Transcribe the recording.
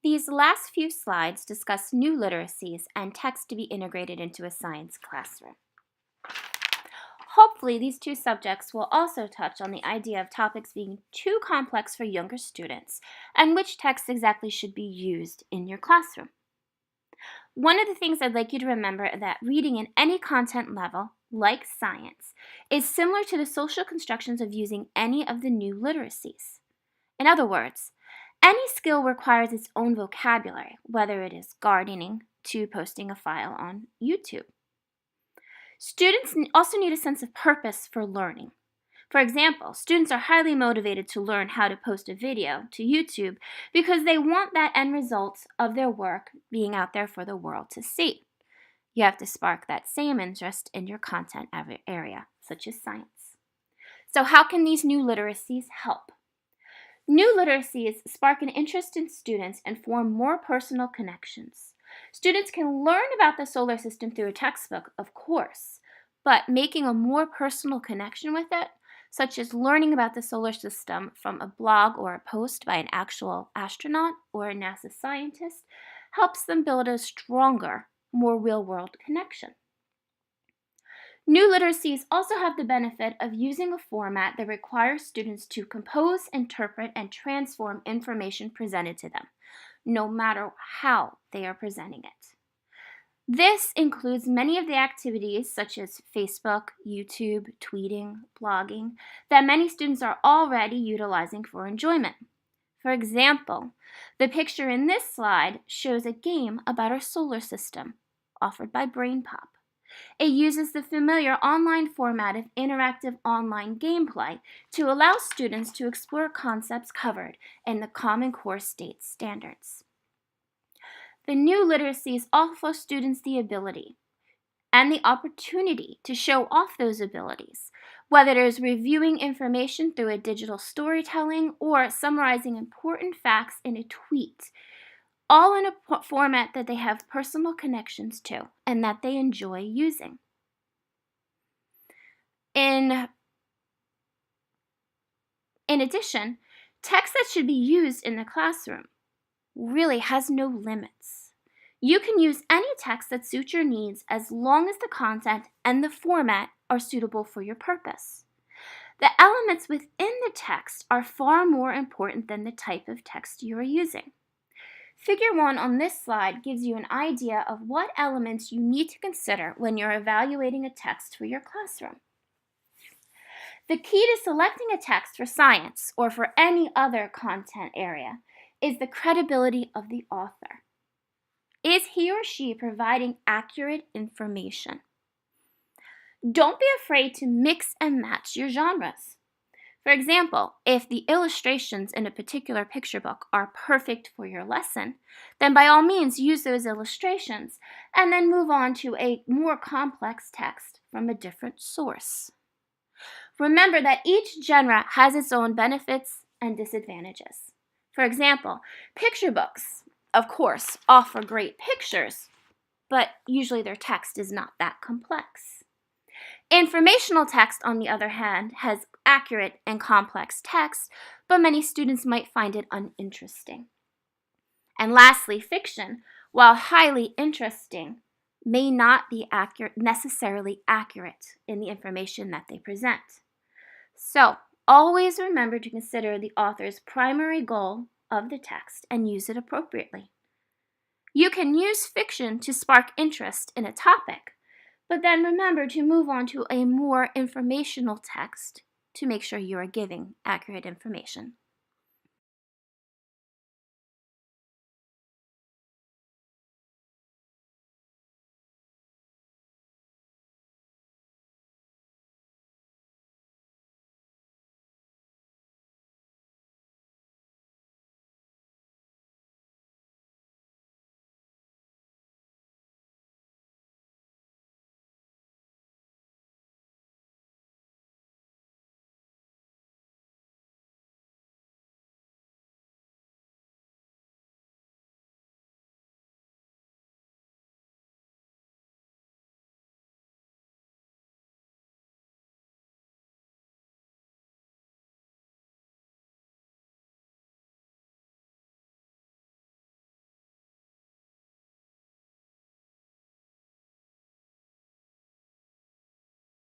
These last few slides discuss new literacies and text to be integrated into a science classroom. Hopefully, these two subjects will also touch on the idea of topics being too complex for younger students and which texts exactly should be used in your classroom. One of the things I'd like you to remember is that reading in any content level, like science, is similar to the social constructions of using any of the new literacies. In other words, any skill requires its own vocabulary, whether it is gardening to posting a file on YouTube. Students also need a sense of purpose for learning. For example, students are highly motivated to learn how to post a video to YouTube because they want that end result of their work being out there for the world to see. You have to spark that same interest in your content area, such as science. So how can these new literacies help? New literacies spark an interest in students and form more personal connections. Students can learn about the solar system through a textbook, of course, but making a more personal connection with it, such as learning about the solar system from a blog or a post by an actual astronaut or a NASA scientist, helps them build a stronger, more real-world connection. New literacies also have the benefit of using a format that requires students to compose, interpret, and transform information presented to them, no matter how they are presenting it. This includes many of the activities such as Facebook, YouTube, tweeting, blogging, that many students are already utilizing for enjoyment. For example, the picture in this slide shows a game about our solar system, offered by BrainPop. It uses the familiar online format of interactive online gameplay to allow students to explore concepts covered in the Common Core State Standards. The new literacies offer students the ability and the opportunity to show off those abilities, whether it is reviewing information through a digital storytelling or summarizing important facts in a tweet, all in a format that they have personal connections to and that they enjoy using. In addition, text that should be used in the classroom really has no limits. You can use any text that suits your needs as long as the content and the format are suitable for your purpose. The elements within the text are far more important than the type of text you are using. Figure 1 on this slide gives you an idea of what elements you need to consider when you're evaluating a text for your classroom. The key to selecting a text for science or for any other content area is the credibility of the author. Is he or she providing accurate information? Don't be afraid to mix and match your genres. For example, if the illustrations in a particular picture book are perfect for your lesson, then by all means use those illustrations and then move on to a more complex text from a different source. Remember that each genre has its own benefits and disadvantages. For example, picture books, of course, offer great pictures, but usually their text is not that complex. Informational text, on the other hand, has accurate and complex text, but many students might find it uninteresting. And lastly, fiction, while highly interesting, may not be necessarily accurate in the information that they present. So, always remember to consider the author's primary goal of the text and use it appropriately. You can use fiction to spark interest in a topic, but then remember to move on to a more informational text to make sure you are giving accurate information.